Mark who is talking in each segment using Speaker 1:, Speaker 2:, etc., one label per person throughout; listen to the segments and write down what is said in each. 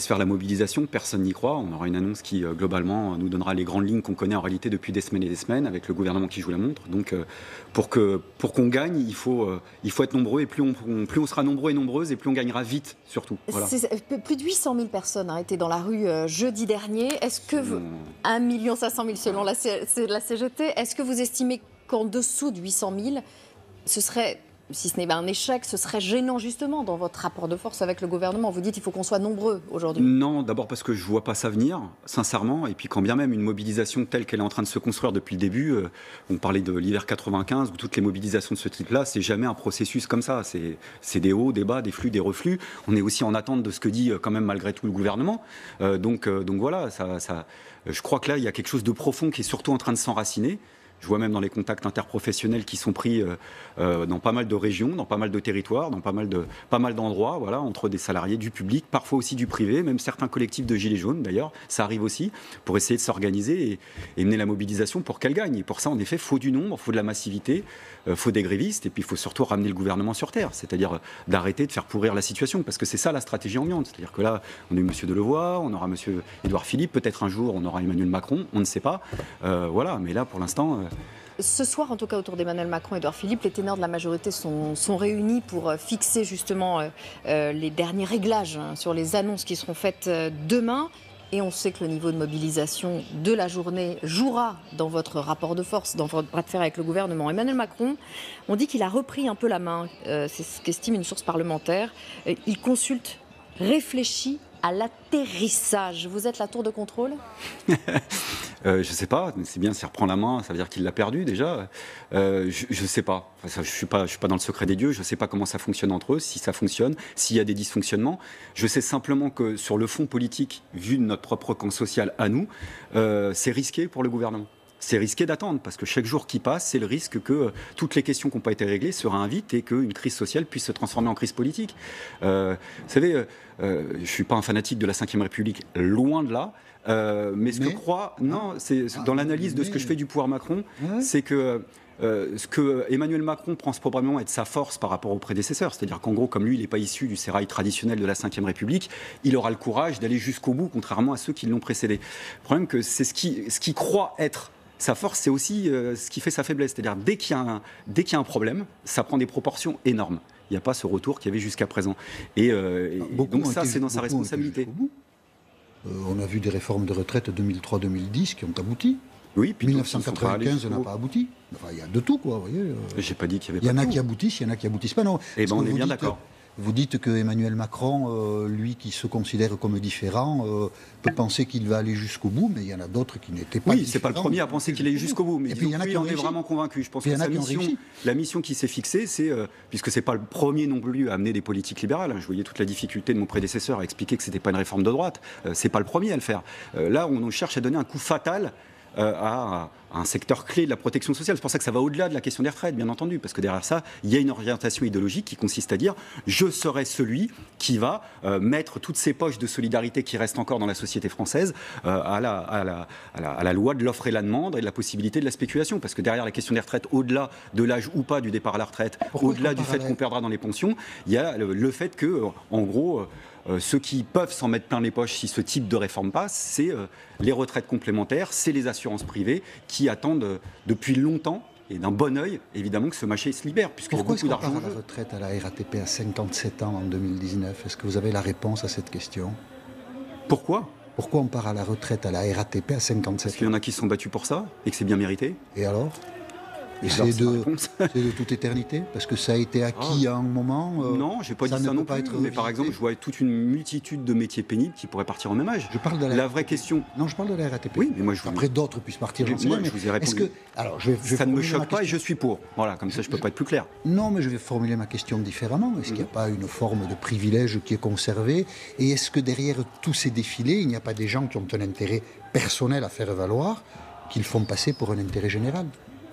Speaker 1: puisse faire la mobilisation, personne n'y croit. On aura une annonce qui, globalement, nous donnera les grandes lignes qu'on connaît en réalité depuis des semaines et des semaines, avec le gouvernement qui joue la montre. Donc, pour qu'on gagne, il faut être nombreux, et plus on sera nombreux et nombreuses, et plus on gagnera vite, surtout. Voilà.
Speaker 2: Plus de 800 000 personnes étaient dans la rue jeudi dernier. Est-ce que 1 500 000 selon la CGT, est-ce que vous estimez qu'en dessous de 800 000, ce serait, si ce n'est pas un échec, ce serait gênant justement dans votre rapport de force avec le gouvernement? Vous dites qu'il faut qu'on soit nombreux aujourd'hui.
Speaker 1: Non, d'abord parce que je ne vois pas ça venir, sincèrement, et puis quand bien même une mobilisation telle qu'elle est en train de se construire depuis le début, on parlait de l'hiver 95, ou toutes les mobilisations de ce type-là, c'est jamais un processus comme ça, c'est des hauts, des bas, des flux, des reflux. On est aussi en attente de ce que dit quand même malgré tout le gouvernement, donc voilà, je crois que là il y a quelque chose de profond qui est surtout en train de s'enraciner. Je vois même dans les contacts interprofessionnels qui sont pris dans pas mal de régions, dans pas mal de territoires, dans pas mal d'endroits, voilà, entre des salariés, du public, parfois aussi du privé, même certains collectifs de gilets jaunes d'ailleurs, ça arrive aussi, pour essayer de s'organiser et mener la mobilisation pour qu'elle gagne. Et pour ça, en effet, il faut du nombre, il faut de la massivité, il faut des grévistes, et puis il faut surtout ramener le gouvernement sur terre, c'est-à-dire d'arrêter de faire pourrir la situation, parce que c'est ça la stratégie ambiante. C'est-à-dire que là, on a eu M. Delevoye, on aura M. Édouard Philippe, peut-être un jour on aura Emmanuel Macron, on ne sait pas, voilà, mais là pour l'instant...
Speaker 2: Ce soir, en tout cas, autour d'Emmanuel Macron et Édouard Philippe, les ténors de la majorité sont réunis pour fixer justement les derniers réglages sur les annonces qui seront faites demain. Et on sait que le niveau de mobilisation de la journée jouera dans votre rapport de force, dans votre bras de fer avec le gouvernement. Emmanuel Macron, on dit qu'il a repris un peu la main, c'est ce qu'estime une source parlementaire. Il consulte, réfléchit à l'atterrissage. Vous êtes la tour de contrôle?
Speaker 1: Je ne sais pas, c'est bien s'il reprend la main, ça veut dire qu'il l'a perdu déjà. Je ne sais pas, enfin, je suis pas dans le secret des dieux, je ne sais pas comment ça fonctionne entre eux, si ça fonctionne, s'il y a des dysfonctionnements. Je sais simplement que sur le fond politique, vu de notre propre camp social à nous, c'est risqué pour le gouvernement. C'est risqué d'attendre, parce que chaque jour qui passe, c'est le risque que toutes les questions qui n'ont pas été réglées se réinvitent et qu'une crise sociale puisse se transformer en crise politique. Vous savez, je ne suis pas un fanatique de la Ve République, loin de là. Mais ce que croit, non, c'est dans l'analyse de ce que je fais du pouvoir Macron, c'est que ce que Emmanuel Macron pense probablement être sa force par rapport aux prédécesseurs, c'est-à-dire qu'en gros, comme lui, il n'est pas issu du sérail traditionnel de la Ve République, il aura le courage d'aller jusqu'au bout, contrairement à ceux qui l'ont précédé. Le problème, que c'est ce qui croit être sa force, c'est aussi ce qui fait sa faiblesse, c'est-à-dire dès qu'il y a un problème, ça prend des proportions énormes. Il n'y a pas ce retour qu'il y avait jusqu'à présent. Et donc ça, c'est dans sa responsabilité.
Speaker 3: On a vu des réformes de retraite 2003-2010 qui ont abouti.
Speaker 1: Oui, puis
Speaker 3: 1995 n'a pas abouti. Enfin, il y a de tout, quoi. Vous voyez.
Speaker 1: J'ai pas dit qu'il y avait.
Speaker 3: Il y en a qui aboutissent, il y en a qui aboutissent pas. Non.
Speaker 1: Eh ben, on est bien d'accord.
Speaker 3: Vous dites que Emmanuel Macron, lui qui se considère comme différent, peut penser qu'il va aller jusqu'au bout, mais il y en a d'autres qui n'étaient pas.
Speaker 1: Oui, c'est pas le premier à penser qu'il est jusqu'au bout, mais lui, on est vraiment convaincu. Je pense que la mission qui s'est fixée, c'est, puisque c'est pas le premier non plus à amener des politiques libérales. Je voyais toute la difficulté de mon prédécesseur à expliquer que c'était pas une réforme de droite. C'est pas le premier à le faire. Là, on cherche à donner un coup fatal à un secteur clé de la protection sociale. C'est pour ça que ça va au-delà de la question des retraites, bien entendu, parce que derrière ça, il y a une orientation idéologique qui consiste à dire « je serai celui qui va mettre toutes ces poches de solidarité qui restent encore dans la société française à la loi de l'offre et la demande et de la possibilité de la spéculation ». Parce que derrière la question des retraites, au-delà de l'âge ou pas du départ à la retraite, au-delà du fait qu'on perdra dans les pensions, il y a le fait que, en gros, ceux qui peuvent s'en mettre plein les poches si ce type de réforme passe, c'est les retraites complémentaires, c'est les assurances privées qui attendent depuis longtemps et d'un bon œil, évidemment, que ce marché se libère.
Speaker 3: Pourquoi est-ce qu'on part à la retraite à la RATP à 57 ans en 2019 ? Est-ce que vous avez la réponse à cette question ?
Speaker 1: Pourquoi
Speaker 3: on part à la retraite à la RATP à 57 ans ?
Speaker 1: Parce qu'il y en a qui se sont battus pour ça et que c'est bien mérité.
Speaker 3: Et alors ? Et c'est de toute éternité? Parce que ça a été acquis à un moment.
Speaker 1: Non, j'ai pas dit ça non plus. Mais par exemple, je vois toute une multitude de métiers pénibles qui pourraient partir au même âge.
Speaker 3: Je parle de
Speaker 1: la vraie question.
Speaker 3: Non, je parle de la RATP.
Speaker 1: Oui, mais moi
Speaker 3: après d'autres puissent partir.
Speaker 1: Moi, je vous ai répondu. Ça ne me choque pas et je suis pour. Voilà, comme ça, je peux pas être plus clair.
Speaker 3: Non, mais je vais formuler ma question différemment. Est-ce qu'il n'y a pas une forme de privilège qui est conservée? Et est-ce que derrière tous ces défilés, il n'y a pas des gens qui ont un intérêt personnel à faire valoir, qu'ils font passer pour un intérêt général?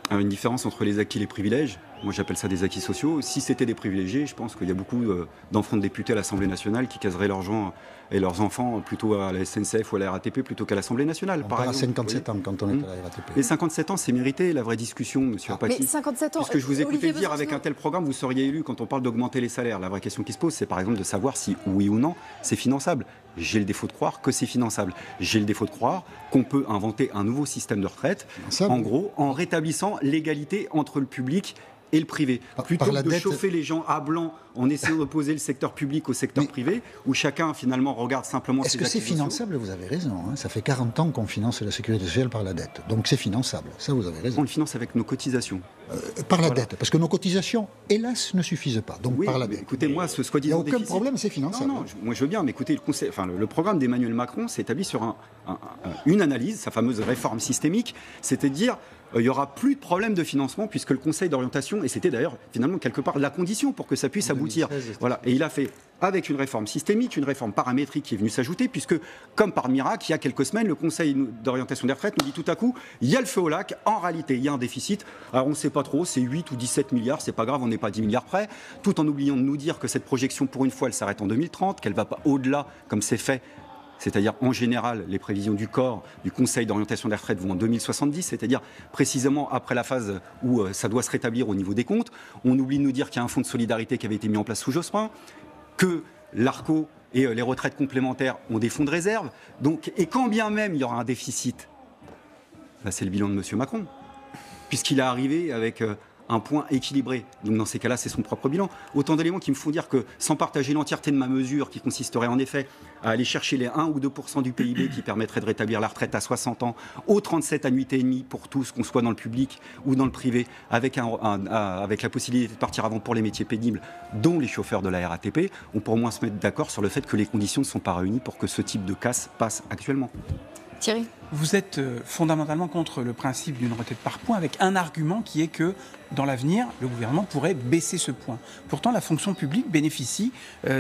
Speaker 1: Une différence entre les acquis et les privilèges. Moi, j'appelle ça des acquis sociaux. Si c'était des privilégiés, je pense qu'il y a beaucoup d'enfants de députés à l'Assemblée nationale qui caseraient leurs gens et leurs enfants plutôt à la SNCF ou à la RATP plutôt qu'à l'Assemblée nationale.
Speaker 3: On parle à 57 ans quand on est à la RATP.
Speaker 1: Les 57 ans, c'est mérité, la vraie discussion, monsieur Apathy.
Speaker 2: Mais 57 ans,
Speaker 1: Puisque je vous ai écouté dire, avec
Speaker 2: Besancenot...
Speaker 1: un tel programme, vous seriez élu quand on parle d'augmenter les salaires. La vraie question qui se pose, c'est par exemple de savoir si, oui ou non, c'est finançable. J'ai le défaut de croire que c'est finançable. J'ai le défaut de croire qu'on peut inventer un nouveau système de retraite, en gros, en rétablissant l'égalité entre le public et le privé. Plutôt que de chauffer les gens à blanc en essayant d'opposer le secteur public au secteur privé, où chacun finalement regarde simplement ses acquis sociaux.
Speaker 3: Est-ce que c'est finançable? Vous avez raison. Ça fait 40 ans qu'on finance la sécurité sociale par la dette. Donc c'est finançable. Ça, vous avez raison.
Speaker 1: On le finance avec nos cotisations.
Speaker 3: Par la dette. Parce que nos cotisations, hélas, ne suffisent pas. Donc par la dette.
Speaker 1: Écoutez, moi, ce soi-disant
Speaker 3: déficit... Il n'y a aucun problème, c'est finançable.
Speaker 1: Non, moi je veux bien, mais écoutez, le programme d'Emmanuel Macron s'établit sur une analyse, sa fameuse réforme systémique, c'est-à-dire il n'y aura plus de problème de financement puisque le Conseil d'orientation, et c'était d'ailleurs finalement quelque part la condition pour que ça puisse aboutir. Voilà. Et il a fait avec une réforme systémique, une réforme paramétrique qui est venue s'ajouter, puisque, comme par miracle, il y a quelques semaines, le Conseil d'orientation des retraites nous dit tout à coup, il y a le feu au lac, en réalité, il y a un déficit. Alors on ne sait pas trop, c'est 8 ou 17 milliards, c'est pas grave, on n'est pas 10 milliards près, tout en oubliant de nous dire que cette projection, pour une fois, elle s'arrête en 2030, qu'elle ne va pas au-delà, comme c'est fait. C'est-à-dire, en général, les prévisions du corps, du Conseil d'orientation des retraites vont en 2070, c'est-à-dire précisément après la phase où ça doit se rétablir au niveau des comptes. On oublie de nous dire qu'il y a un fonds de solidarité qui avait été mis en place sous Jospin, que l'ARCO et les retraites complémentaires ont des fonds de réserve. Donc, et quand bien même il y aura un déficit, là, c'est le bilan de M. Macron, puisqu'il est arrivé avec un point équilibré. Donc dans ces cas-là, c'est son propre bilan. Autant d'éléments qui me font dire que, sans partager l'entièreté de ma mesure, qui consisterait en effet à aller chercher les 1 ou 2% du PIB qui permettrait de rétablir la retraite à 60 ans, aux 37 annuités et demie pour tous, qu'on soit dans le public ou dans le privé, avec la possibilité de partir avant pour les métiers pénibles, dont les chauffeurs de la RATP, on peut au moins se mettre d'accord sur le fait que les conditions ne sont pas réunies pour que ce type de casse passe actuellement.
Speaker 2: Thierry ?
Speaker 4: Vous êtes fondamentalement contre le principe d'une retraite par points, avec un argument qui est que, dans l'avenir, le gouvernement pourrait baisser ce point. Pourtant, la fonction publique bénéficie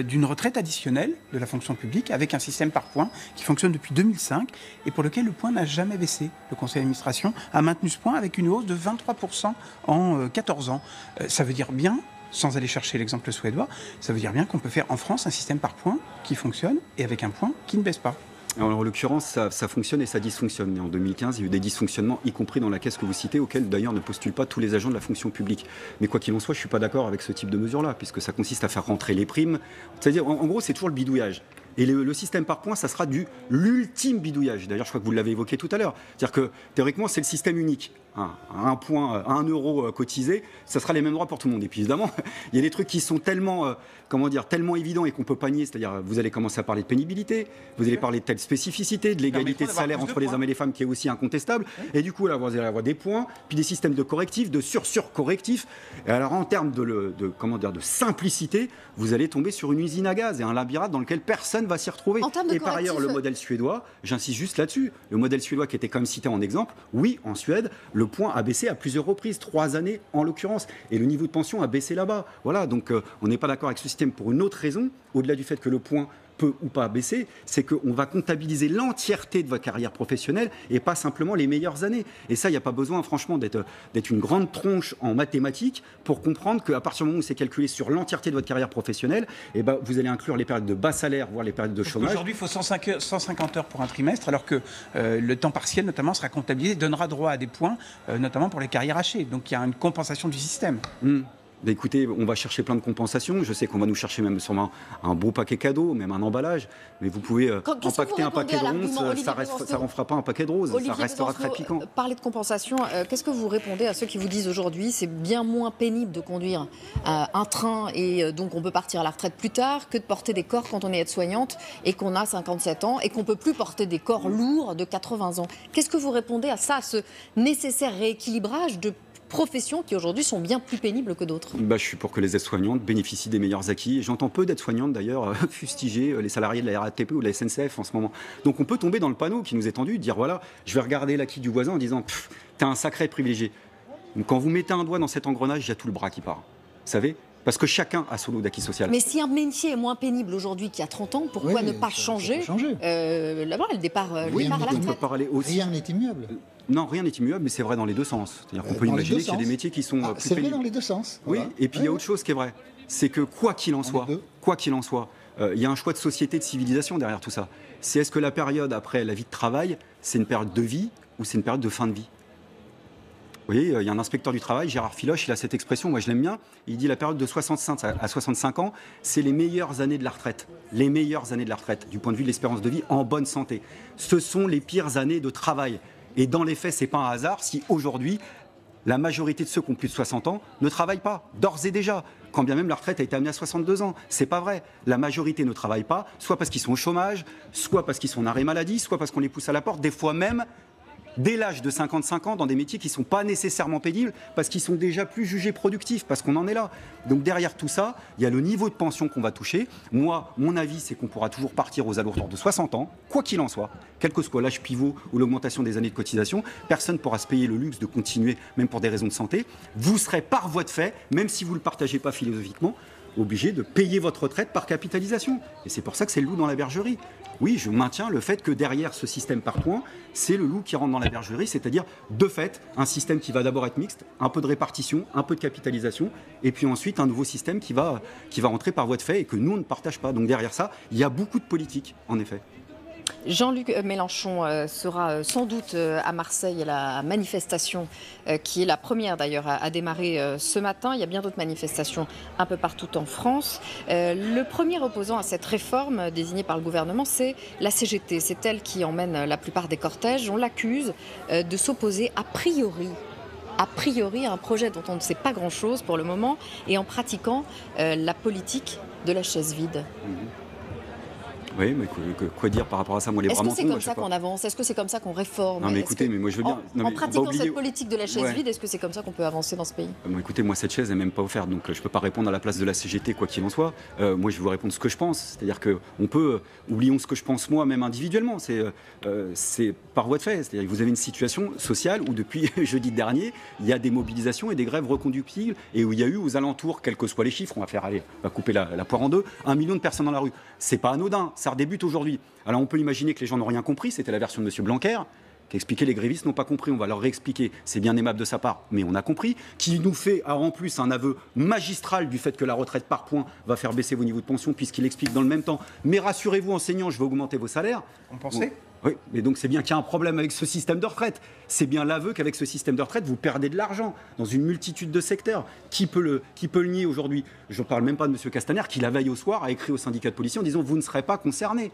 Speaker 4: d'une retraite additionnelle de la fonction publique, avec un système par points qui fonctionne depuis 2005 et pour lequel le point n'a jamais baissé. Le conseil d'administration a maintenu ce point avec une hausse de 23% en 14 ans. Ça veut dire bien, sans aller chercher l'exemple suédois, ça veut dire bien qu'on peut faire en France un système par points qui fonctionne et avec un point qui ne baisse pas.
Speaker 1: Alors, en l'occurrence, ça fonctionne et ça dysfonctionne. Et en 2015, il y a eu des dysfonctionnements, y compris dans la caisse que vous citez, auxquels d'ailleurs ne postulent pas tous les agents de la fonction publique. Mais quoi qu'il en soit, je ne suis pas d'accord avec ce type de mesure-là, puisque ça consiste à faire rentrer les primes. C'est-à-dire, en gros, c'est toujours le bidouillage. Et le système par points, ça sera l'ultime bidouillage. D'ailleurs, je crois que vous l'avez évoqué tout à l'heure. C'est-à-dire que, théoriquement, c'est le système unique. Un point, 1 euro cotisé, ça sera les mêmes droits pour tout le monde. Et puis évidemment, il y a des trucs qui sont tellement, tellement évidents et qu'on peut pas nier. C'est-à-dire, vous allez commencer à parler de pénibilité, vous allez parler de telle spécificité, de l'égalité de salaire entre les hommes et les femmes qui est aussi incontestable. Et du coup, là, vous allez avoir des points, puis des systèmes de correctifs, de sur-correctifs. Et alors, en termes de simplicité, vous allez tomber sur une usine à gaz et un labyrinthe dans lequel personne va s'y retrouver. Et par ailleurs, le modèle suédois, j'insiste juste là-dessus, le modèle suédois qui était quand même cité en exemple, oui, en Suède, le point a baissé à plusieurs reprises, 3 années en l'occurrence, et le niveau de pension a baissé là-bas. Voilà, donc on n'est pas d'accord avec ce système pour une autre raison, au-delà du fait que le point peut ou pas baisser, c'est qu'on va comptabiliser l'entièreté de votre carrière professionnelle et pas simplement les meilleures années. Et ça, il n'y a pas besoin, franchement, d'être une grande tronche en mathématiques pour comprendre qu'à partir du moment où c'est calculé sur l'entièreté de votre carrière professionnelle, eh ben, vous allez inclure les périodes de bas salaire, voire les périodes de chômage.
Speaker 4: Aujourd'hui, il faut 150 heures pour un trimestre, alors que le temps partiel, notamment, sera comptabilisé et donnera droit à des points, notamment pour les carrières hachées. Donc il y a une compensation du système.
Speaker 1: Bah écoutez, on va chercher plein de compensations. Je sais qu'on va nous chercher même sûrement un beau paquet cadeau, même un emballage. Mais vous pouvez empaqueter un paquet de ronces, ça n'en fera pas un paquet de roses. Ça restera très piquant.
Speaker 2: Parler de compensation, qu'est-ce que vous répondez à ceux qui vous disent aujourd'hui c'est bien moins pénible de conduire un train et donc on peut partir à la retraite plus tard que de porter des corps quand on est aide-soignante et qu'on a 57 ans et qu'on ne peut plus porter des corps lourds de 80 ans. Qu'est-ce que vous répondez à ça, à ce nécessaire rééquilibrage de professions qui aujourd'hui sont bien plus pénibles que d'autres?
Speaker 1: Je suis pour que les aides-soignantes bénéficient des meilleurs acquis. J'entends peu d'aides-soignantes d'ailleurs fustiger les salariés de la RATP ou de la SNCF en ce moment. Donc on peut tomber dans le panneau qui nous est tendu, dire voilà, je vais regarder l'acquis du voisin en disant t'es un sacré privilégié. Donc, quand vous mettez un doigt dans cet engrenage, il y a tout le bras qui part. Vous savez ? Parce que chacun a son lot d'acquis social.
Speaker 2: Mais si un métier est moins pénible aujourd'hui qu'il y a 30 ans, pourquoi ne pas changer le départ à la retraite?
Speaker 3: Rien n'est immuable.
Speaker 1: Non, rien n'est immuable, mais c'est vrai dans les deux sens. C'est-à-dire qu'on peut imaginer qu'il y a des métiers qui sont plus
Speaker 3: c'est vrai
Speaker 1: pénibles.
Speaker 3: dans les deux sens.
Speaker 1: Oui,
Speaker 3: Voilà.
Speaker 1: et puis il y a autre chose qui est vrai, c'est que quoi qu'il en soit, il y a un choix de société, de civilisation derrière tout ça. C'est est-ce que la période après la vie de travail, c'est une période de vie ou c'est une période de fin de vie? Vous voyez, il y a un inspecteur du travail, Gérard Filoche, il a cette expression, moi je l'aime bien, il dit la période de 65 à 65 ans, c'est les meilleures années de la retraite. Les meilleures années de la retraite, du point de vue de l'espérance de vie en bonne santé. Ce sont les pires années de travail. Et dans les faits, ce n'est pas un hasard si aujourd'hui, la majorité de ceux qui ont plus de 60 ans ne travaillent pas, d'ores et déjà. Quand bien même la retraite a été amenée à 62 ans. C'est pas vrai. La majorité ne travaille pas, soit parce qu'ils sont au chômage, soit parce qu'ils sont en arrêt maladie, soit parce qu'on les pousse à la porte, des fois même dès l'âge de 55 ans, dans des métiers qui ne sont pas nécessairement pénibles, parce qu'ils sont déjà plus jugés productifs, parce qu'on en est là. Donc derrière tout ça, il y a le niveau de pension qu'on va toucher. Moi, mon avis, c'est qu'on pourra toujours partir aux alentours de 60 ans, quoi qu'il en soit, quel que soit l'âge pivot ou l'augmentation des années de cotisation. Personne ne pourra se payer le luxe de continuer, même pour des raisons de santé. Vous serez par voie de fait, même si vous ne le partagez pas philosophiquement, obligé de payer votre retraite par capitalisation. Et c'est pour ça que c'est le loup dans la bergerie. Oui, je maintiens le fait que derrière ce système par points, c'est le loup qui rentre dans la bergerie, c'est-à-dire de fait un système qui va d'abord être mixte, un peu de répartition, un peu de capitalisation, et puis ensuite un nouveau système qui va rentrer par voie de fait et que nous on ne partage pas. Donc derrière ça, il y a beaucoup de politique, en effet.
Speaker 2: Jean-Luc Mélenchon sera sans doute à Marseille à la manifestation qui est la première d'ailleurs à démarrer ce matin. Il y a bien d'autres manifestations un peu partout en France. Le premier opposant à cette réforme désignée par le gouvernement, c'est la CGT. C'est elle qui emmène la plupart des cortèges. On l'accuse de s'opposer a priori à un projet dont on ne sait pas grand-chose pour le moment et en pratiquant la politique de la chaise vide.
Speaker 1: Oui, mais quoi dire par rapport à ça? Moi, les bras
Speaker 2: Est-ce que c'est
Speaker 1: mentons,
Speaker 2: comme ça qu'on avance? Est-ce que c'est comme ça qu'on réforme?
Speaker 1: Non, mais écoutez, mais moi je veux bien.
Speaker 2: En pratiquant cette politique de la chaise vide, est-ce que c'est comme ça qu'on peut avancer dans ce pays?
Speaker 1: Bon, écoutez, moi cette chaise n'est même pas offerte, donc je ne peux pas répondre à la place de la CGT, quoi qu'il en soit. Moi, je vais vous répondre ce que je pense. C'est-à-dire qu'on peut, oublions ce que je pense moi, même individuellement. C'est par voie de fait. C'est-à-dire que vous avez une situation sociale où depuis jeudi dernier, il y a des mobilisations et des grèves reconductibles et où il y a eu aux alentours, quels que soient les chiffres, on va couper la poire en deux, 1 million de personnes dans la rue. C'est pas anodin. Ça redébute aujourd'hui. Alors on peut imaginer que les gens n'ont rien compris, c'était la version de M. Blanquer, qui expliquait les grévistes n'ont pas compris, on va leur réexpliquer, c'est bien aimable de sa part, mais on a compris, qui nous fait en plus un aveu magistral du fait que la retraite par points va faire baisser vos niveaux de pension, puisqu'il explique dans le même temps, mais rassurez-vous enseignants, je vais augmenter vos salaires.
Speaker 4: On pensait ?
Speaker 1: Oui, mais donc c'est bien qu'il y a un problème avec ce système de retraite. C'est bien l'aveu qu'avec ce système de retraite, vous perdez de l'argent dans une multitude de secteurs. Qui peut le nier aujourd'hui? Je ne parle même pas de M. Castaner, qui la veille au soir a écrit au syndicat de policiers en disant « vous ne serez pas concernés ».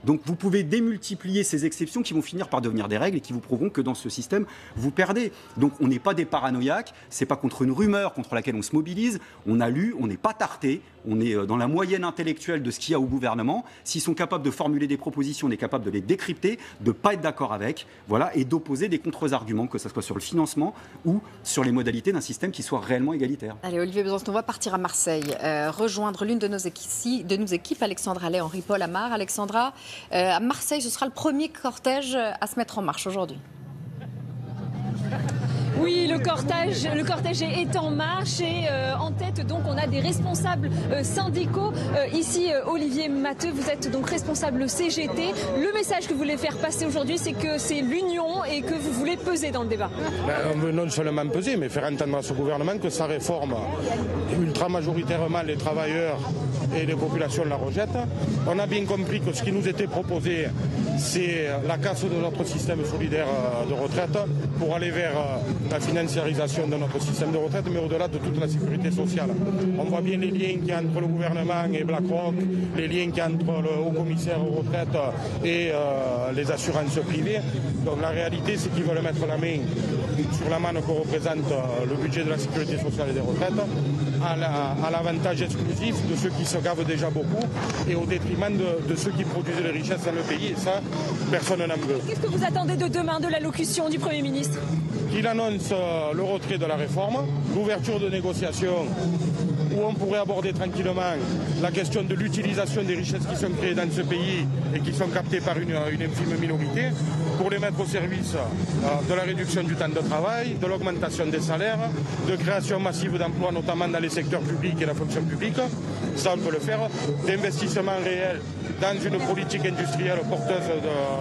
Speaker 1: Donc vous pouvez démultiplier ces exceptions qui vont finir par devenir des règles et qui vous prouveront que dans ce système, vous perdez. Donc on n'est pas des paranoïaques, c'est pas contre une rumeur contre laquelle on se mobilise, on a lu, on n'est pas tarté, on est dans la moyenne intellectuelle de ce qu'il y a au gouvernement. S'ils sont capables de formuler des propositions, on est capable de les décrypter, de ne pas être d'accord avec, voilà, et d'opposer des contre-arguments, que ce soit sur le financement ou sur les modalités d'un système qui soit réellement égalitaire.
Speaker 2: Allez, Olivier Besançon, on va partir à Marseille, rejoindre l'une de nos équipes, Alexandra Lay, Henri-Paul Amar. Alexandra, à Marseille, ce sera le premier cortège à se mettre en marche aujourd'hui.
Speaker 5: Oui, le cortège est en marche et en tête, donc, on a des responsables syndicaux. Ici, Olivier Matteux, vous êtes donc responsable CGT. Le message que vous voulez faire passer aujourd'hui, c'est que c'est l'union et que vous voulez peser dans le débat.
Speaker 6: On veut non seulement peser, mais faire entendre à ce gouvernement que sa réforme, ultra majoritairement les travailleurs et les populations la rejettent. On a bien compris que ce qui nous était proposé, c'est la casse de notre système solidaire de retraite pour aller vers la financiarisation de notre système de retraite, mais au-delà de toute la sécurité sociale. On voit bien les liens qu'il y a entre le gouvernement et BlackRock, les liens qu'il y a entre le haut-commissaire aux retraites et les assurances privées. Donc la réalité, c'est qu'ils veulent mettre la main sur la manne que représente le budget de la sécurité sociale et des retraites, à l'avantage exclusif de ceux qui se gavent déjà beaucoup et au détriment de ceux qui produisent les richesses dans le pays. Et ça, personne n'en veut.
Speaker 5: Qu'est-ce que vous attendez de demain, de l'allocution du Premier ministre?
Speaker 6: Qu'il annonce le retrait de la réforme, l'ouverture de négociations où on pourrait aborder tranquillement la question de l'utilisation des richesses qui sont créées dans ce pays et qui sont captées par une infime minorité, pour les mettre au service de la réduction du temps de travail, de l'augmentation des salaires, de création massive d'emplois, notamment dans les secteurs publics et la fonction publique. Ça, on peut le faire. D'investissements réels dans une politique industrielle porteuse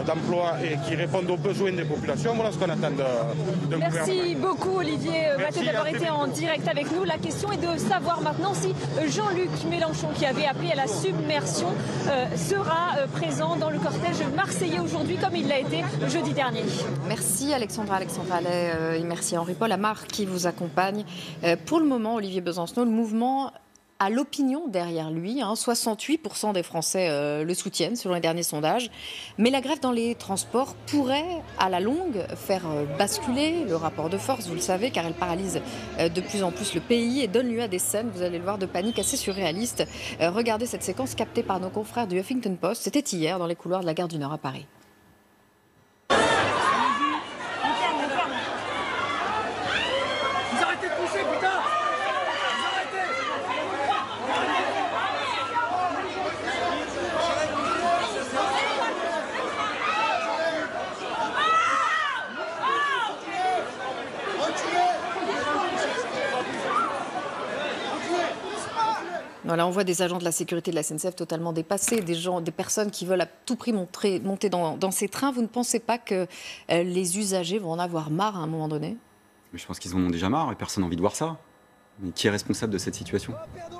Speaker 6: d'emploi et qui réponde aux besoins des populations. Voilà ce qu'on attend d'un gouvernement.
Speaker 5: Merci beaucoup Olivier Matteux d'avoir été en direct avec nous. La question est de savoir maintenant si Jean-Luc Mélenchon, qui avait appelé à la submersion, sera présent dans le cortège marseillais aujourd'hui comme il l'a été jeudi dernier.
Speaker 2: Merci Alexandra Allais et merci à Henri-Paul Amar qui vous accompagne. Pour le moment, Olivier Besancenot, le mouvement a l'opinion derrière lui. 68% des Français le soutiennent selon les derniers sondages. Mais la grève dans les transports pourrait, à la longue, faire basculer le rapport de force, vous le savez, car elle paralyse de plus en plus le pays et donne lieu à des scènes, vous allez le voir, de panique assez surréalistes. Regardez cette séquence captée par nos confrères du Huffington Post. C'était hier dans les couloirs de la gare du Nord à Paris. Voilà, on voit des agents de la sécurité de la SNCF totalement dépassés, des personnes qui veulent à tout prix monter dans ces trains. Vous ne pensez pas que les usagers vont en avoir marre à un moment donné ?
Speaker 1: Mais je pense qu'ils en ont déjà marre et personne n'a envie de voir ça. Mais qui est responsable de cette situation ?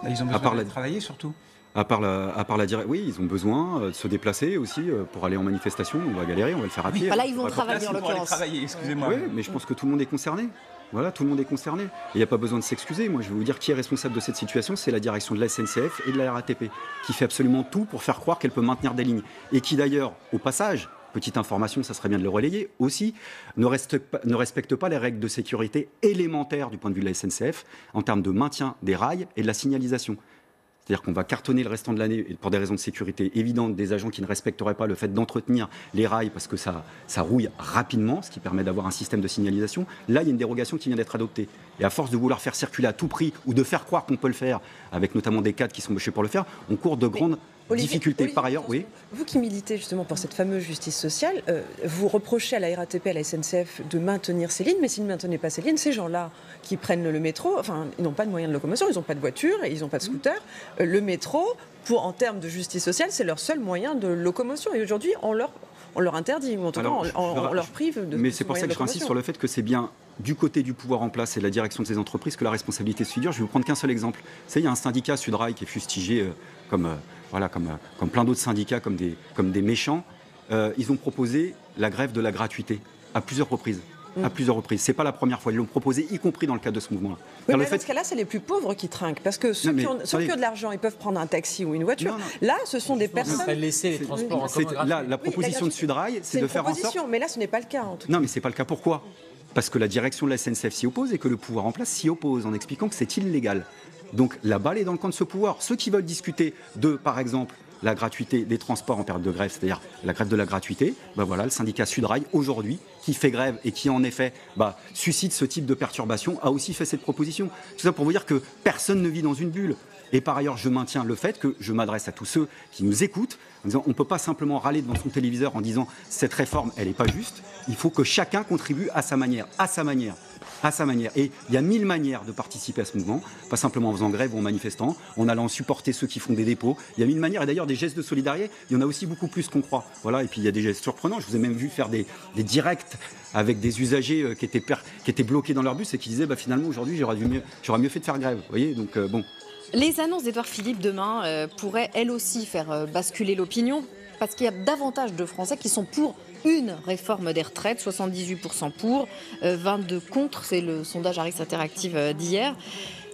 Speaker 4: Ils ont besoin de travailler surtout.
Speaker 1: À part la direction, oui, ils ont besoin de se déplacer aussi pour aller en manifestation. On va galérer, on va le faire à pied.
Speaker 2: Là, ils vont travailler en l'occurrence.
Speaker 4: Excusez-moi.
Speaker 1: Oui, mais je pense que tout le monde est concerné. Voilà, tout le monde est concerné. Il n'y a pas besoin de s'excuser. Moi, je vais vous dire qui est responsable de cette situation. C'est la direction de la SNCF et de la RATP, qui fait absolument tout pour faire croire qu'elle peut maintenir des lignes. Et qui d'ailleurs, au passage, petite information, ça serait bien de le relayer, aussi, ne respecte pas les règles de sécurité élémentaires du point de vue de la SNCF en termes de maintien des rails et de la signalisation. C'est-à-dire qu'on va cartonner le restant de l'année pour des raisons de sécurité évidentes, des agents qui ne respecteraient pas le fait d'entretenir les rails parce que ça rouille rapidement, ce qui permet d'avoir un système de signalisation. Là, il y a une dérogation qui vient d'être adoptée. Et à force de vouloir faire circuler à tout prix ou de faire croire qu'on peut le faire, avec notamment des cadres qui sont mochés pour le faire, on court de grandes difficultés. Par ailleurs, oui.
Speaker 7: Vous qui militez justement pour cette fameuse justice sociale, vous reprochez à la RATP, à la SNCF de maintenir ces lignes, mais s'ils ne maintenaient pas ces lignes, ces gens-là qui prennent le métro, enfin, ils n'ont pas de moyens de locomotion, ils n'ont pas de voiture, et ils n'ont pas de scooter. Le métro, en termes de justice sociale, c'est leur seul moyen de locomotion. Et aujourd'hui, on leur interdit, ou en tout cas, on leur prive de.
Speaker 1: Mais c'est pour ça que je insiste sur le fait que c'est bien du côté du pouvoir en place et de la direction de ces entreprises que la responsabilité se figure. Je vais vous prendre qu'un seul exemple. Vous savez, il y a un syndicat Sudrail qui est fustigé comme plein d'autres syndicats, comme des méchants. Ils ont proposé la grève de la gratuité à plusieurs reprises. À plusieurs reprises. C'est pas la première fois. Ils l'ont proposé, y compris dans le cadre de ce mouvement-là.
Speaker 7: Oui, mais dans ce cas-là, c'est les plus pauvres qui trinquent. Parce que ceux qui ont de l'argent, ils peuvent prendre un taxi ou une voiture. Là, ce sont des personnes.
Speaker 8: Laisser les transports en commun.
Speaker 1: Là, la proposition de Sudrail, c'est de faire en sorte.
Speaker 7: Mais là, ce n'est pas le cas, en tout cas.
Speaker 1: Non, mais c'est pas le cas. Pourquoi ? Parce que la direction de la SNCF s'y oppose et que le pouvoir en place s'y oppose en expliquant que c'est illégal. Donc la balle est dans le camp de ce pouvoir. Ceux qui veulent discuter de, par exemple, la gratuité des transports en période de grève, c'est-à-dire la grève de la gratuité, le syndicat Sudrail, aujourd'hui, qui fait grève et qui, en effet, suscite ce type de perturbation, a aussi fait cette proposition. Tout ça pour vous dire que personne ne vit dans une bulle. Et par ailleurs, je maintiens le fait que je m'adresse à tous ceux qui nous écoutent, en disant on ne peut pas simplement râler devant son téléviseur en disant cette réforme, elle n'est pas juste. Il faut que chacun contribue à sa manière. Et il y a 1000 manières de participer à ce mouvement, pas simplement en faisant grève ou en manifestant, en allant supporter ceux qui font des dépôts. Il y a 1000 manières, et d'ailleurs des gestes de solidarité, il y en a aussi beaucoup plus qu'on croit. Voilà, et puis il y a des gestes surprenants. Je vous ai même vu faire des directs avec des usagers qui étaient bloqués dans leur bus et qui disaient finalement aujourd'hui j'aurais mieux fait de faire grève. Vous voyez, donc bon.
Speaker 2: Les annonces d'Édouard Philippe demain pourraient elles aussi faire basculer l'opinion, parce qu'il y a davantage de Français qui sont pour une réforme des retraites, 78% pour, 22% contre, c'est le sondage Harris Interactive d'hier.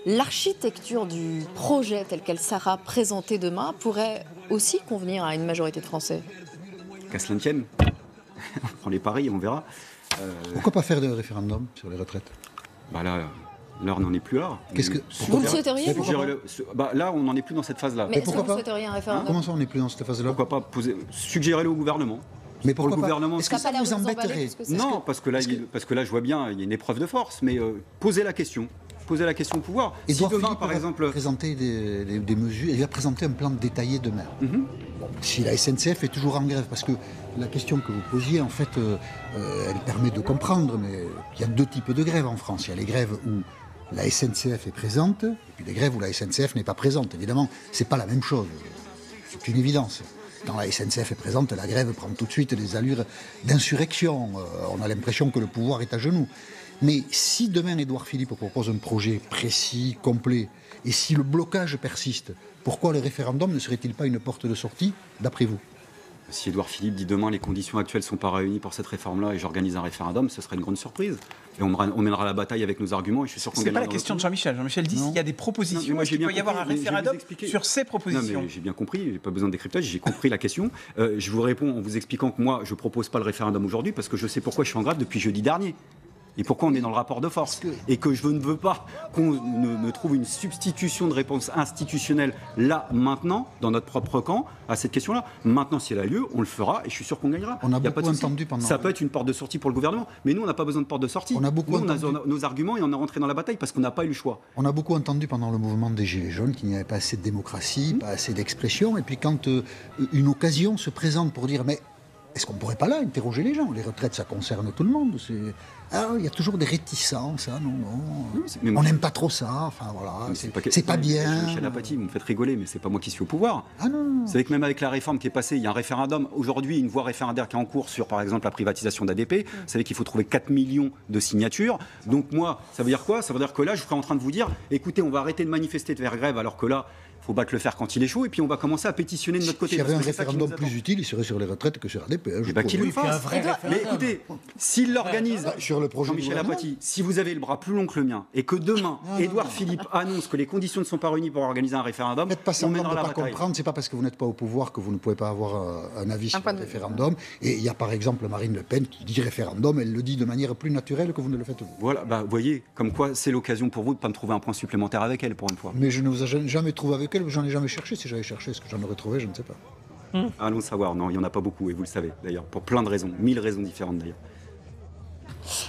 Speaker 2: L'architecture du projet tel qu'elle sera présentée demain pourrait aussi convenir à une majorité de Français.
Speaker 1: Qu'à cela ne tienne, on prend les paris et on verra.
Speaker 3: Pourquoi pas faire de référendum sur les retraites ?
Speaker 1: L'heure n'en est plus là.
Speaker 2: Vous le souhaiteriez ?
Speaker 1: Là, on n'en est plus dans cette phase-là.
Speaker 2: Mais est-ce que vous souhaiteriez un référendum ?
Speaker 3: Comment ça, on n'est plus dans cette phase-là ?
Speaker 1: Pourquoi pas suggérer-le au gouvernement ?
Speaker 3: Mais pourquoi pas ?
Speaker 1: Est-ce
Speaker 3: que ça vous embêterait ?
Speaker 1: Non, parce que là, je vois bien, il y a une épreuve de force, mais posez la question. Posez la question au pouvoir.
Speaker 3: Si demain, par exemple, présenter des mesures, il va présenter un plan détaillé demain. Si la SNCF est toujours en grève, parce que la question que vous posiez, en fait, elle permet de comprendre, mais il y a deux types de grèves en France. Il y a les grèves où la SNCF est présente, et puis les grèves où la SNCF n'est pas présente. Évidemment, c'est pas la même chose. C'est une évidence. Quand la SNCF est présente, la grève prend tout de suite des allures d'insurrection. On a l'impression que le pouvoir est à genoux. Mais si demain Édouard Philippe propose un projet précis, complet, et si le blocage persiste, pourquoi le référendum ne serait-il pas une porte de sortie, d'après vous ?
Speaker 1: Si Édouard Philippe dit demain les conditions actuelles ne sont pas réunies pour cette réforme-là et j'organise un référendum, ce serait une grande surprise. Et on mènera la bataille avec nos arguments et je suis sûr qu'on gagnera.
Speaker 4: C'est pas la question de Jean-Michel. Jean-Michel dit s'il y a des propositions,
Speaker 1: moi,
Speaker 4: il peut y avoir un référendum sur ces propositions.
Speaker 1: Non, mais j'ai bien compris, j'ai pas besoin de décryptage, j'ai compris la question. Je vous réponds en vous expliquant que moi, je propose pas le référendum aujourd'hui parce que je sais pourquoi je suis en grève depuis jeudi dernier. Et pourquoi on est dans le rapport de force. Et que je ne veux pas qu'on ne trouve une substitution de réponse institutionnelle là, maintenant, dans notre propre camp, à cette question-là. Maintenant, si elle a lieu, on le fera et je suis sûr qu'on gagnera.
Speaker 3: On a beaucoup entendu pendant...
Speaker 1: Ça peut être une porte de sortie pour le gouvernement, mais nous, on n'a pas besoin de porte de sortie. On a nos arguments et on est rentré dans la bataille parce qu'on n'a pas eu le choix.
Speaker 3: On a beaucoup entendu pendant le mouvement des Gilets jaunes qu'il n'y avait pas assez de démocratie, pas assez d'expression. Et puis quand une occasion se présente pour dire « mais est-ce qu'on ne pourrait pas là interroger les gens ? Les retraites, ça concerne tout le monde. Il y a toujours des réticences. On n'aime pas trop ça. Enfin, voilà, c'est pas bien.
Speaker 1: Michel Apathy, vous me faites rigoler, mais c'est pas moi qui suis au pouvoir.
Speaker 3: Ah non.
Speaker 1: Vous savez que même avec la réforme qui est passée, il y a un référendum. Aujourd'hui, une voie référendaire qui est en cours sur, par exemple, la privatisation d'ADP. Vous savez qu'il faut trouver 4 millions de signatures. Donc moi, ça veut dire quoi ? Ça veut dire que là, je serais en train de vous dire, écoutez, on va arrêter de manifester, de faire grève, alors que là, il faut battre le fer quand il est chaud, et puis on va commencer à pétitionner de notre côté.
Speaker 3: S'il y avait un référendum plus utile, il serait sur les retraites que sur ADP.
Speaker 1: Qu'il le fasse. Mais écoutez, s'il l'organise,
Speaker 3: sur le projet
Speaker 1: Jean-Michel Apathy, si vous avez le bras plus long que le mien, et que demain, Édouard Philippe annonce que les conditions ne sont pas réunies pour organiser un référendum,
Speaker 3: faites pas
Speaker 1: on
Speaker 3: semblant
Speaker 1: mènera
Speaker 3: de
Speaker 1: la
Speaker 3: pas
Speaker 1: bataille.
Speaker 3: comprendre, c'est pas parce que vous n'êtes pas au pouvoir que vous ne pouvez pas avoir un avis sur le référendum. Et il y a par exemple Marine Le Pen qui dit référendum, elle le dit de manière plus naturelle que vous ne le faites vous.
Speaker 1: Voilà, vous voyez, comme quoi c'est l'occasion pour vous de ne pas me trouver un point supplémentaire avec elle pour une fois.
Speaker 3: Mais je ne vous ai jamais trouvé avec elle, j'en ai jamais cherché. Si j'avais cherché, est-ce que j'en aurais trouvé, je ne sais pas.
Speaker 1: Allons savoir, non, il n'y en a pas beaucoup, et vous le savez d'ailleurs, pour plein de raisons, 1000 raisons différentes d'ailleurs.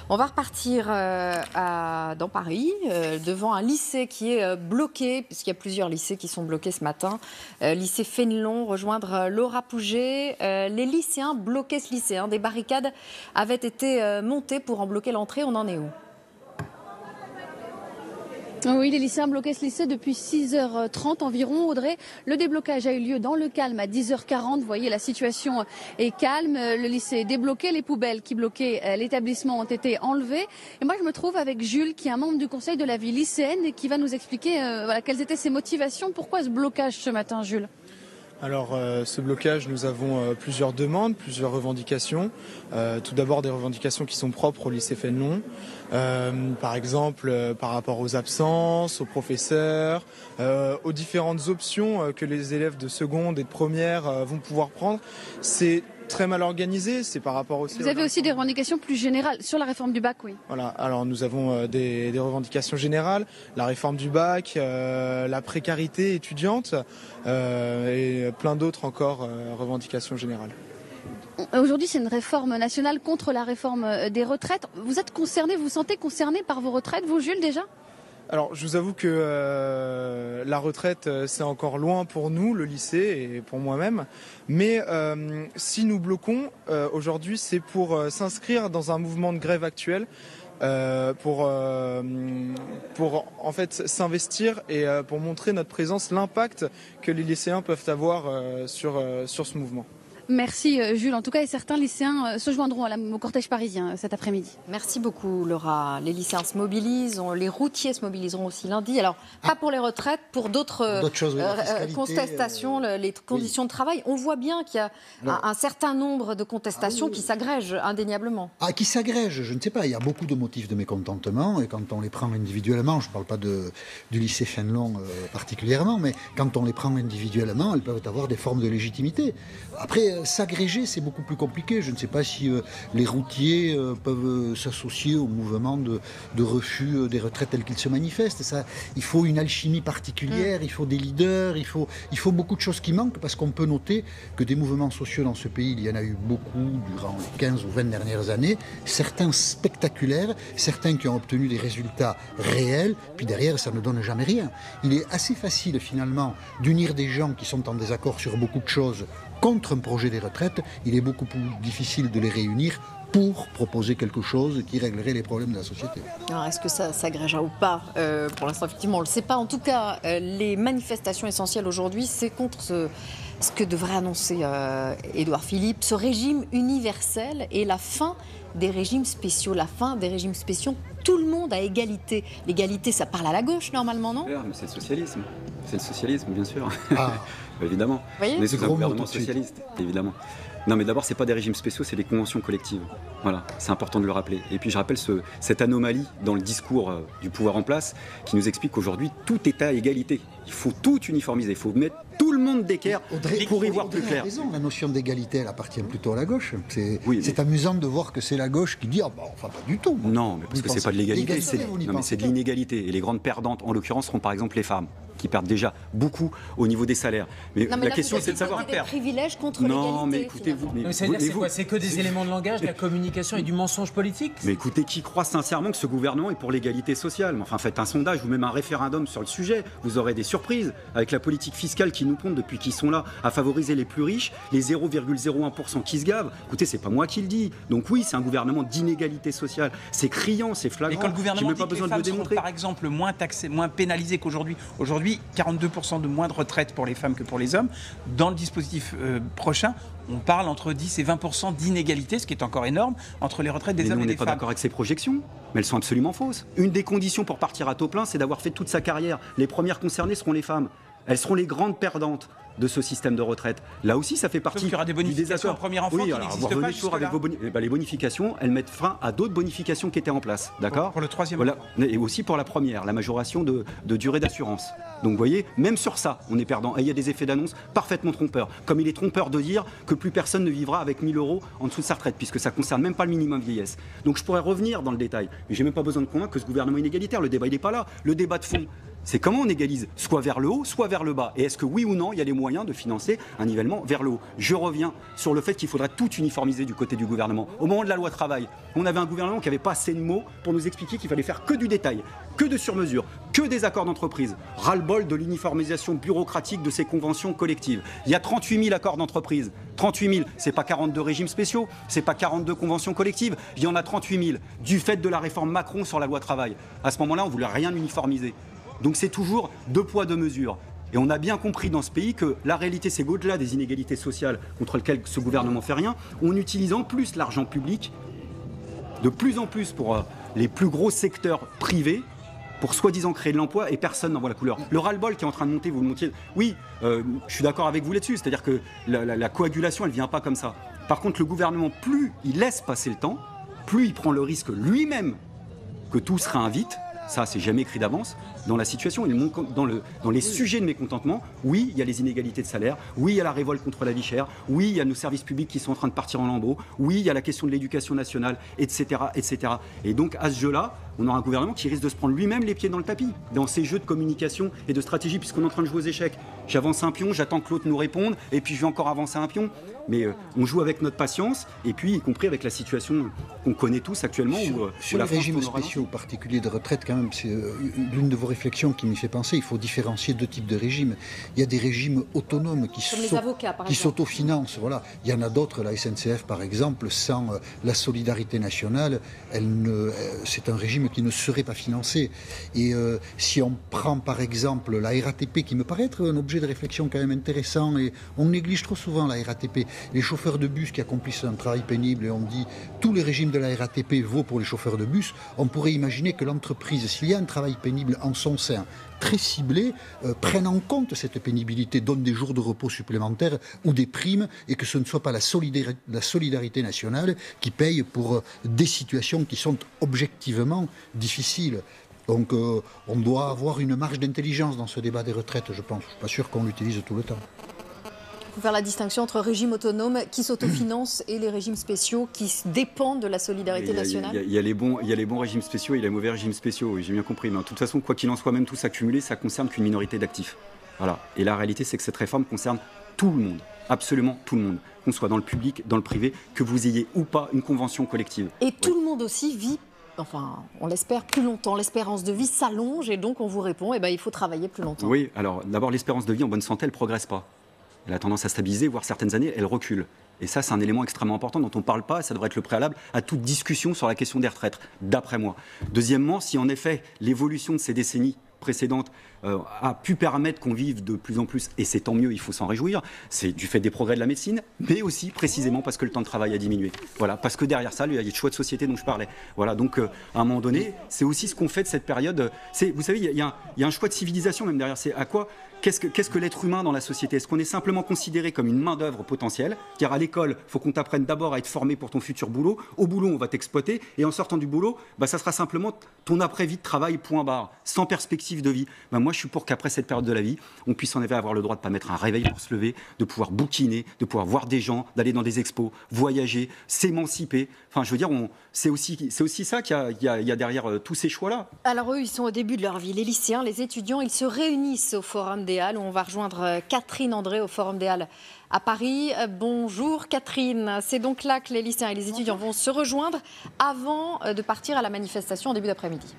Speaker 2: On va repartir dans Paris, devant un lycée qui est bloqué, puisqu'il y a plusieurs lycées qui sont bloqués ce matin. Lycée Fénelon, rejoindre Laura Pouget. Les lycéens bloquaient ce lycée. Des barricades avaient été montées pour en bloquer l'entrée. On en est où ?
Speaker 8: Oui, les lycéens bloquaient ce lycée depuis 6h30 environ. Audrey, le déblocage a eu lieu dans le calme à 10h40. Vous voyez, la situation est calme. Le lycée est débloqué. Les poubelles qui bloquaient l'établissement ont été enlevées. Et moi, je me trouve avec Jules, qui est un membre du conseil de la vie lycéenne et qui va nous expliquer quelles étaient ses motivations. Pourquoi ce blocage ce matin, Jules ?
Speaker 9: Alors, ce blocage, nous avons plusieurs demandes, plusieurs revendications. Tout d'abord, des revendications qui sont propres au lycée Fénelon. Par exemple, par rapport aux absences, aux professeurs, aux différentes options que les élèves de seconde et de première vont pouvoir prendre. C'est très mal organisé, c'est par rapport aussi...
Speaker 8: Vous avez aussi des revendications plus générales sur la réforme du bac, oui.
Speaker 9: Voilà, alors nous avons des revendications générales, la réforme du bac, la précarité étudiante et plein d'autres encore revendications générales.
Speaker 8: Aujourd'hui, c'est une réforme nationale contre la réforme des retraites. Vous êtes concerné, vous vous sentez concerné par vos retraites, vous, Jules, déjà ?
Speaker 9: Alors, je vous avoue que la retraite, c'est encore loin pour nous, le lycée, et pour moi-même. Mais si nous bloquons, aujourd'hui, c'est pour s'inscrire dans un mouvement de grève actuel, pour en fait s'investir et pour montrer notre présence, l'impact que les lycéens peuvent avoir sur ce mouvement.
Speaker 8: Merci Jules. En tout cas, et certains lycéens se joindront au cortège parisien cet après-midi.
Speaker 2: Merci beaucoup Laura. Les lycéens se mobilisent, les routiers se mobiliseront aussi lundi. Alors, pas pour les retraites, pour d'autres contestations, les conditions de travail. On voit bien qu'il y a un certain nombre de contestations qui s'agrègent indéniablement.
Speaker 3: Qui s'agrègent, je ne sais pas. Il y a beaucoup de motifs de mécontentement et quand on les prend individuellement, je ne parle pas du lycée Fénelon particulièrement, mais quand on les prend individuellement, elles peuvent avoir des formes de légitimité. Après, s'agréger, c'est beaucoup plus compliqué. Je ne sais pas si les routiers peuvent s'associer au mouvement de refus des retraites telles qu'ils se manifestent. Ça, il faut une alchimie particulière, il faut des leaders, il faut beaucoup de choses qui manquent parce qu'on peut noter que des mouvements sociaux dans ce pays, il y en a eu beaucoup durant les 15 ou 20 dernières années, certains spectaculaires, certains qui ont obtenu des résultats réels, puis derrière, ça ne donne jamais rien. Il est assez facile finalement d'unir des gens qui sont en désaccord sur beaucoup de choses contre un projet des retraites, il est beaucoup plus difficile de les réunir pour proposer quelque chose qui réglerait les problèmes de la société.
Speaker 2: Alors, est-ce que ça s'agrégera ou pas Pour l'instant, effectivement, on ne le sait pas. En tout cas, les manifestations essentielles aujourd'hui, c'est contre ce que devrait annoncer Édouard Philippe, ce régime universel et la fin des régimes spéciaux. La fin des régimes spéciaux, tout le monde à égalité. L'égalité, ça parle à la gauche, normalement, non ?
Speaker 1: Mais c'est le socialisme. C'est le socialisme, bien sûr.
Speaker 3: Ah.
Speaker 1: Évidemment.
Speaker 2: Voyez,
Speaker 1: mais c'est un gouvernement socialiste, évidemment. Non, mais d'abord, c'est pas des régimes spéciaux, c'est des conventions collectives. Voilà, c'est important de le rappeler. Et puis, je rappelle cette anomalie dans le discours du pouvoir en place qui nous explique qu'aujourd'hui, tout est à égalité. Il faut tout uniformiser, il faut mettre tout le monde d'équerre pour y voir plus clair.
Speaker 3: Raison, la notion d'égalité, elle appartient plutôt à la gauche. C'est
Speaker 1: oui,
Speaker 3: amusant de voir que c'est la gauche qui dit enfin pas du tout.
Speaker 1: Non, mais parce que c'est pas de l'égalité, c'est de l'inégalité. Et les grandes perdantes, en l'occurrence, seront par exemple les femmes, qui perdent déjà beaucoup au niveau des salaires. Mais la question, c'est de savoir
Speaker 2: des privilèges contre l'égalité.
Speaker 1: Non, mais écoutez-vous.
Speaker 10: C'est quoi ? C'est que des éléments de langage, de la communication et du mensonge politique ?
Speaker 1: Mais écoutez, qui croit sincèrement que ce gouvernement est pour l'égalité sociale ? Enfin, faites un sondage ou même un référendum sur le sujet. Vous aurez des surprises avec la politique fiscale qui nous compte depuis qu'ils sont là à favoriser les plus riches, les 0,01% qui se gavent. Écoutez, c'est pas moi qui le dis. Donc oui, c'est un gouvernement d'inégalité sociale. C'est criant, c'est flagrant.
Speaker 4: Et quand le gouvernement dit
Speaker 1: pas
Speaker 4: que
Speaker 1: besoin
Speaker 4: les femmes
Speaker 1: de le démontrer.
Speaker 4: seront, par exemple, moins taxées, moins pénalisées qu'aujourd'hui. Aujourd'hui, 42% de moins de retraite pour les femmes que pour les hommes. Dans le dispositif prochain, on parle entre 10 et 20% d'inégalité, ce qui est encore énorme, entre les retraites des hommes et des femmes.
Speaker 1: On n'est pas d'accord avec ces projections, mais elles sont absolument fausses. Une des conditions pour partir à taux plein, c'est d'avoir fait toute sa carrière. Les premières concernées seront les femmes. Elles seront les grandes perdantes de ce système de retraite. Là aussi, ça fait partie
Speaker 4: il y aura des bonifications au premier enfant qui n'existent pas jusque-là.
Speaker 1: Les bonifications, elles mettent frein à d'autres bonifications qui étaient en place. D'accord ?
Speaker 4: Pour le troisième
Speaker 1: enfant. Et aussi pour la première, la majoration de durée d'assurance. Donc vous voyez, même sur ça, on est perdant. Et il y a des effets d'annonce parfaitement trompeurs. Comme il est trompeur de dire que plus personne ne vivra avec 1 000 € en dessous de sa retraite, puisque ça ne concerne même pas le minimum vieillesse. Donc je pourrais revenir dans le détail. Mais je n'ai même pas besoin de convaincre que ce gouvernement est inégalitaire. Le débat, il n'est pas là. Le débat de fond, c'est comment on égalise, soit vers le haut, soit vers le bas. Et est-ce que oui ou non, il y a les moyens de financer un nivellement vers le haut ? Je reviens sur le fait qu'il faudrait tout uniformiser du côté du gouvernement. Au moment de la loi travail, on avait un gouvernement qui n'avait pas assez de mots pour nous expliquer qu'il fallait faire que du détail, que de sur-mesure, que des accords d'entreprise. Ras-le-bol de l'uniformisation bureaucratique de ces conventions collectives. Il y a 38 000 accords d'entreprise. 38 000, c'est pas 42 régimes spéciaux, c'est pas 42 conventions collectives. Il y en a 38 000 du fait de la réforme Macron sur la loi travail. À ce moment-là, on voulait rien uniformiser. Donc c'est toujours 2 poids 2 mesures. Et on a bien compris dans ce pays que la réalité, c'est qu'au-delà des inégalités sociales contre lesquelles ce gouvernement fait rien, on utilise en plus l'argent public de plus en plus pour les plus gros secteurs privés pour soi-disant créer de l'emploi et personne n'en voit la couleur. Le ras-le-bol qui est en train de monter, vous le montiez. Oui, je suis d'accord avec vous là-dessus, c'est-à-dire que la coagulation, elle ne vient pas comme ça. Par contre, le gouvernement, plus il laisse passer le temps, plus il prend le risque lui-même que tout se réinvite. Ça, c'est jamais écrit d'avance. Dans la situation, dans les sujets de mécontentement, oui, il y a les inégalités de salaire, oui, il y a la révolte contre la vie chère, oui, il y a nos services publics qui sont en train de partir en lambeaux, oui, il y a la question de l'éducation nationale, etc., etc. Et donc, à ce jeu-là, on aura un gouvernement qui risque de se prendre lui-même les pieds dans le tapis, dans ces jeux de communication et de stratégie, puisqu'on est en train de jouer aux échecs. J'avance un pion, j'attends que l'autre nous réponde, et puis je vais encore avancer un pion. Mais on joue avec notre patience, et puis y compris avec la situation qu'on connaît tous actuellement.
Speaker 3: Sur les régimes spéciaux, en particulier de retraite, quand même, c'est l'une de vos réflexions qui m'y fait penser. Il faut différencier 2 types de régimes. Il y a des régimes autonomes qui s'autofinancent. Voilà. Il y en a d'autres, la SNCF par exemple, sans la solidarité nationale, c'est un régime qui ne serait pas financé. Et si on prend par exemple la RATP, qui me paraît être un objet de réflexion quand même intéressant, et on néglige trop souvent la RATP. Les chauffeurs de bus qui accomplissent un travail pénible, et on dit tous les régimes de la RATP vaut pour les chauffeurs de bus, on pourrait imaginer que l'entreprise, s'il y a un travail pénible en son sein, très ciblé, prenne en compte cette pénibilité, donne des jours de repos supplémentaires ou des primes, et que ce ne soit pas la solidarité nationale qui paye pour des situations qui sont objectivement difficiles. Donc on doit avoir une marge d'intelligence dans ce débat des retraites, je pense. Je ne suis pas sûr qu'on l'utilise tout le temps.
Speaker 2: Il faut faire la distinction entre régimes autonomes qui s'autofinancent et les régimes spéciaux qui dépendent de la solidarité nationale.
Speaker 1: Il y a les bons régimes spéciaux et les mauvais régimes spéciaux, oui, j'ai bien compris. Mais de toute façon, quoi qu'il en soit, même tous accumulés, ça ne concerne qu'une minorité d'actifs. Voilà. Et la réalité, c'est que cette réforme concerne tout le monde, absolument tout le monde, qu'on soit dans le public, dans le privé, que vous ayez ou pas une convention collective.
Speaker 2: Et tout le monde aussi vit, enfin, on l'espère, plus longtemps. L'espérance de vie s'allonge et donc on vous répond, il faut travailler plus longtemps.
Speaker 1: Oui, alors d'abord, l'espérance de vie en bonne santé, elle ne progresse pas. Elle a tendance à stabiliser, voire certaines années, elle recule. Et ça, c'est un élément extrêmement important dont on ne parle pas, et ça devrait être le préalable à toute discussion sur la question des retraites, d'après moi. Deuxièmement, si en effet l'évolution de ces décennies précédentes a pu permettre qu'on vive de plus en plus, et c'est tant mieux, il faut s'en réjouir, c'est du fait des progrès de la médecine, mais aussi précisément parce que le temps de travail a diminué. Voilà, parce que derrière ça, il y a le choix de société dont je parlais. Voilà, donc à un moment donné, c'est aussi ce qu'on fait de cette période. Vous savez, il y a un choix de civilisation même derrière. C'est à quoi Qu'est-ce que l'être humain dans la société? Est-ce qu'on est simplement considéré comme une main-d'œuvre potentielle? Car à l'école, il faut qu'on t'apprenne d'abord à être formé pour ton futur boulot. Au boulot, on va t'exploiter. Et en sortant du boulot, ça sera simplement ton après-vie de travail, point barre, sans perspective de vie. Moi, je suis pour qu'après cette période de la vie, on puisse en effet avoir le droit de ne pas mettre un réveil pour se lever, de pouvoir bouquiner, de pouvoir voir des gens, d'aller dans des expos, voyager, s'émanciper. Enfin, je veux dire, c'est aussi ça qu'il y a derrière tous ces choix-là.
Speaker 2: Alors eux, ils sont au début de leur vie. Les lycéens, les étudiants, ils se réunissent au Forum des Halles, où on va rejoindre Catherine André au Forum des Halles à Paris. Bonjour Catherine, c'est donc là que les lycéens et les étudiants vont se rejoindre avant de partir à la manifestation en début d'après-midi.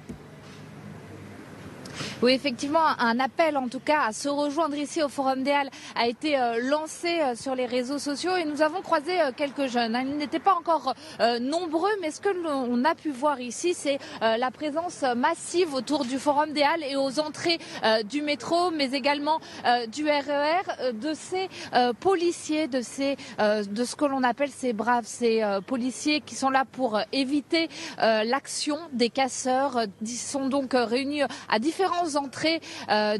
Speaker 11: Oui, effectivement, un appel en tout cas à se rejoindre ici au Forum des Halles a été lancé sur les réseaux sociaux et nous avons croisé quelques jeunes. Ils n'étaient pas encore nombreux, mais ce que l'on a pu voir ici, c'est la présence massive autour du Forum des Halles et aux entrées du métro, mais également du RER, de ces policiers, de ce que l'on appelle ces braves, ces policiers qui sont là pour éviter l'action des casseurs. Ils sont donc réunis à différents entrées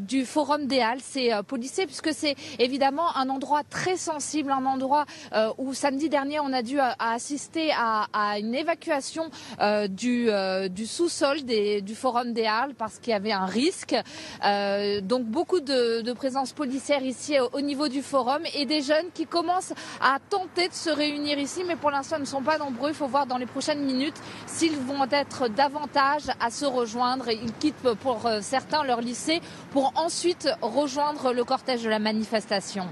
Speaker 11: du Forum des Halles, ces policiers, puisque c'est évidemment un endroit très sensible, un endroit où samedi dernier on a dû assister à une évacuation du sous-sol du Forum des Halles parce qu'il y avait un risque. Donc beaucoup de présence policière ici au niveau du Forum et des jeunes qui commencent à tenter de se réunir ici, mais pour l'instant ils ne sont pas nombreux. Il faut voir dans les prochaines minutes s'ils vont être davantage à se rejoindre. Ils quittent pour certains leur lycée pour ensuite rejoindre le cortège de la manifestation.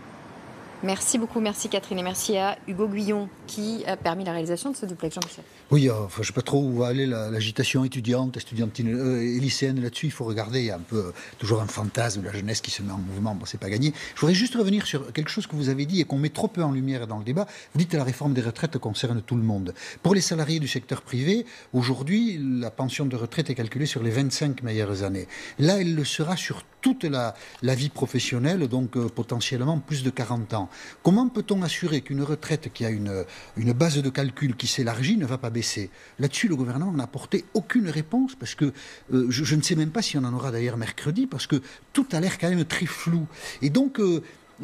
Speaker 2: Merci beaucoup, merci Catherine et merci à Hugo Guillon qui a permis la réalisation de ce duplex. Jean-Michel.
Speaker 3: Oui, je ne sais pas trop où va aller l'agitation estudiantine et lycéenne là-dessus. Il faut regarder, il y a un peu toujours un fantasme de la jeunesse qui se met en mouvement. Bon, c'est pas gagné. Je voudrais juste revenir sur quelque chose que vous avez dit et qu'on met trop peu en lumière dans le débat. Vous dites que la réforme des retraites concerne tout le monde. Pour les salariés du secteur privé, aujourd'hui, la pension de retraite est calculée sur les 25 meilleures années. Là, elle le sera sur toute la vie professionnelle, donc potentiellement plus de 40 ans. Comment peut-on assurer qu'une retraite qui a une base de calcul qui s'élargit ne va pas baisser? Là-dessus, le gouvernement n'a apporté aucune réponse parce que je ne sais même pas si on en aura d'ailleurs mercredi parce que tout a l'air quand même très flou. Et donc,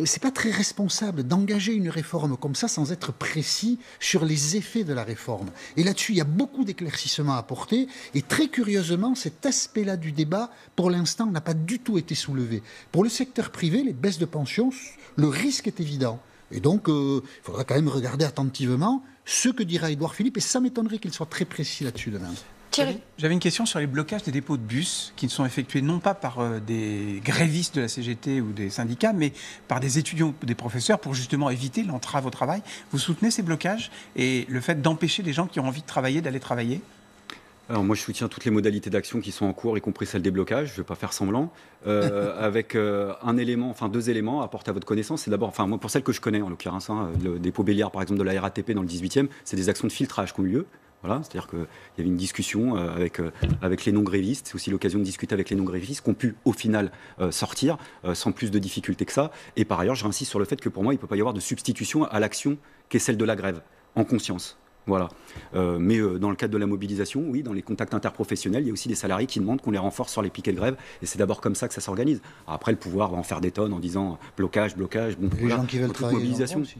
Speaker 3: c'est pas très responsable d'engager une réforme comme ça sans être précis sur les effets de la réforme. Et là-dessus, il y a beaucoup d'éclaircissements à apporter. Et très curieusement, cet aspect-là du débat, pour l'instant, n'a pas du tout été soulevé. Pour le secteur privé, les baisses de pension, le risque est évident. Et donc, il faudra quand même regarder attentivement ce que dira Édouard Philippe. Et ça m'étonnerait qu'il soit très précis là-dessus demain.
Speaker 4: J'avais une question sur les blocages des dépôts de bus qui ne sont effectués non pas par des grévistes de la CGT ou des syndicats, mais par des étudiants ou des professeurs pour justement éviter l'entrave au travail. Vous soutenez ces blocages et le fait d'empêcher les gens qui ont envie de travailler d'aller travailler?
Speaker 1: Alors moi je soutiens toutes les modalités d'action qui sont en cours, y compris celle des blocages, je ne vais pas faire semblant, avec deux éléments à apporter à votre connaissance. C'est d'abord, moi pour celles que je connais en l'occurrence, le dépôt Béliard par exemple de la RATP dans le 18e, c'est des actions de filtrage qui ont eu lieu. Voilà, c'est-à-dire qu'il y avait une discussion avec les non-grévistes. C'est aussi l'occasion de discuter avec les non-grévistes qui ont pu, au final, sortir sans plus de difficultés que ça. Et par ailleurs, j'insiste sur le fait que pour moi, il ne peut pas y avoir de substitution à l'action qui est celle de la grève, en conscience. Voilà. Mais dans le cadre de la mobilisation, oui, dans les contacts interprofessionnels, il y a aussi des salariés qui demandent qu'on les renforce sur les piquets de grève. Et c'est d'abord comme ça que ça s'organise. Après, le pouvoir va en faire des tonnes en disant blocage. Bon,
Speaker 3: les gens qui veulent travailler
Speaker 1: mobilisation.
Speaker 3: Aussi.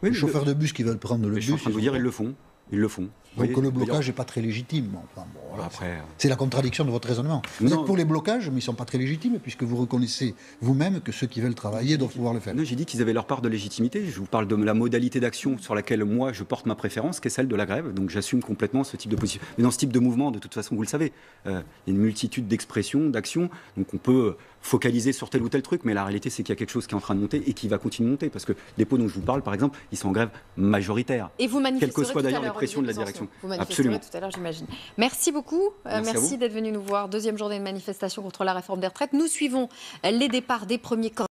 Speaker 3: Oui, les chauffeurs de bus qui veulent prendre le bus. Je suis
Speaker 1: en train de vous dire, ils le font. Ils le font.
Speaker 3: Donc le blocage n'est pas très légitime. Enfin, bon, voilà, après, c'est la contradiction de votre raisonnement. Vous êtes pour les blocages, mais ils ne sont pas très légitimes, puisque vous reconnaissez vous-même que ceux qui veulent travailler doivent pouvoir le faire.
Speaker 1: Non, j'ai dit qu'ils avaient leur part de légitimité. Je vous parle de la modalité d'action sur laquelle moi je porte ma préférence, qui est celle de la grève. Donc j'assume complètement ce type de position. Mais dans ce type de mouvement, de toute façon, vous le savez, il y a une multitude d'expressions, d'actions. Donc on peut focaliser sur tel ou tel truc, mais la réalité c'est qu'il y a quelque chose qui est en train de monter et qui va continuer de monter. Parce que les dépôts dont je vous parle, par exemple, ils sont en grève majoritaire.
Speaker 2: Et vous manifesterez
Speaker 1: quelle que soit d'ailleurs les pressions de la direction.
Speaker 2: Vous manifesterez tout à l'heure, j'imagine. Merci beaucoup. Merci d'être venu nous voir. Deuxième journée de manifestation contre la réforme des retraites. Nous suivons les départs des premiers corps.